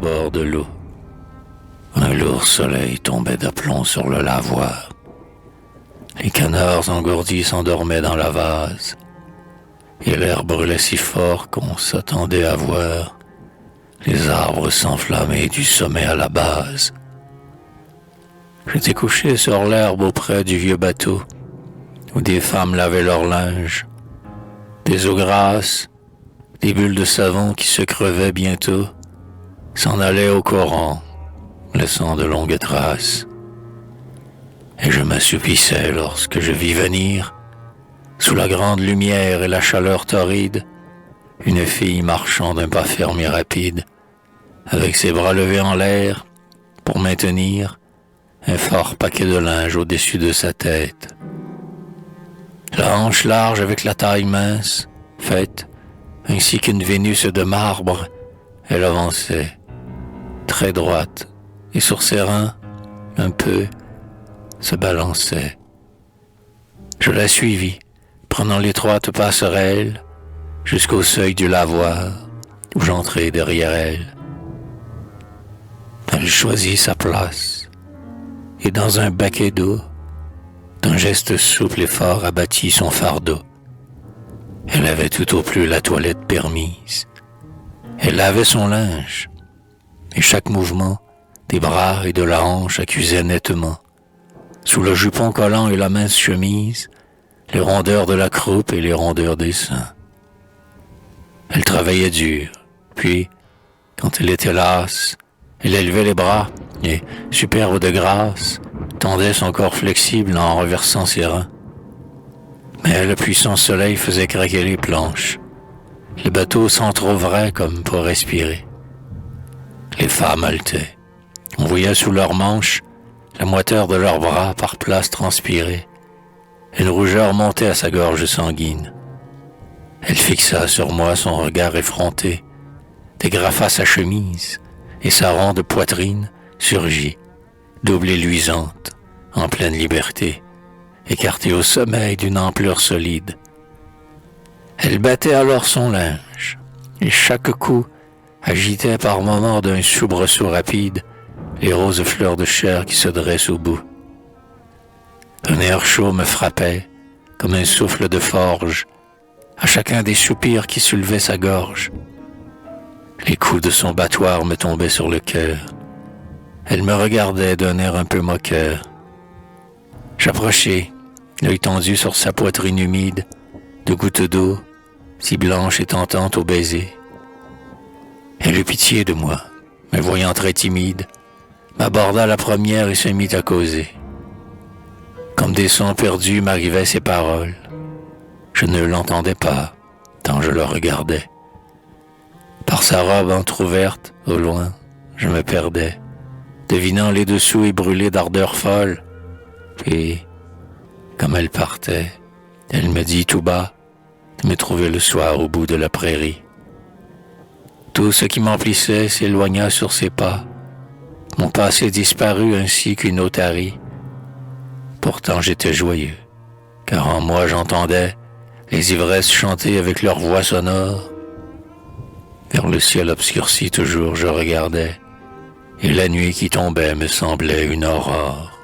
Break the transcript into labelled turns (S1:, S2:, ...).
S1: bord de l'eau. Un lourd soleil tombait d'aplomb sur le lavoir. Les canards engourdis s'endormaient dans la vase, et l'air brûlait si fort qu'on s'attendait à voir les arbres s'enflammer du sommet à la base. J'étais couché sur l'herbe auprès du vieux bateau, où des femmes lavaient leur linge, des eaux grasses, des bulles de savon qui se crevaient bientôt, s'en allaient au courant, laissant de longues traces. Et je m'assoupissais lorsque je vis venir, sous la grande lumière et la chaleur torride, une fille marchant d'un pas ferme et rapide, avec ses bras levés en l'air pour maintenir un fort paquet de linge au-dessus de sa tête. La hanche large avec la taille mince, faite ainsi qu'une Vénus de marbre, elle avançait, très droite, et sur ses reins, un peu, se balançait. Je la suivis, prenant l'étroite passerelle, jusqu'au seuil du lavoir, où j'entrai derrière elle. Elle choisit sa place, et dans un baquet d'eau, d'un geste souple et fort abattit son fardeau. Elle avait tout au plus la toilette permise. Elle lavait son linge, et chaque mouvement des bras et de la hanche accusait nettement, sous le jupon collant et la mince chemise, les rondeurs de la croupe et les rondeurs des seins. Elle travaillait dur, puis, quand elle était lasse, elle élevait les bras et, superbe de grâce, tendait son corps flexible en renversant ses reins. Mais le puissant soleil faisait craquer les planches. Le bateau s'entr'ouvrait comme pour respirer. Les femmes haletaient. On voyait sous leurs manches la moiteur de leurs bras par places transpirées. Une rougeur montait à sa gorge sanguine. Elle fixa sur moi son regard effronté, dégrafa sa chemise, et sa ronde poitrine surgit, double et luisante, en pleine liberté, écartée au sommeil d'une ampleur solide. Elle battait alors son linge, et chaque coup agitait par moments d'un soubresaut rapide les roses fleurs de chair qui se dressent au bout. Un air chaud me frappait, comme un souffle de forge, à chacun des soupirs qui soulevaient sa gorge. Les coups de son battoir me tombaient sur le cœur. Elle me regardait d'un air un peu moqueur. J'approchai, l'œil tendu sur sa poitrine humide, de gouttes d'eau, si blanche et tentante au baiser. Elle eut pitié de moi, me voyant très timide, m'aborda la première et se mit à causer. Comme des sons perdus m'arrivaient ses paroles. Je ne l'entendais pas, tant je le regardais. Par sa robe entr'ouverte, au loin, je me perdais, devinant les dessous et brûlés d'ardeur folle. Puis, comme elle partait, elle me dit tout bas de me trouver le soir au bout de la prairie. Tout ce qui m'emplissait s'éloigna sur ses pas. Mon passé disparut ainsi qu'une otarie. Pourtant j'étais joyeux, car en moi j'entendais les ivresses chanter avec leur voix sonore. Vers le ciel obscurci toujours je regardais, et la nuit qui tombait me semblait une aurore.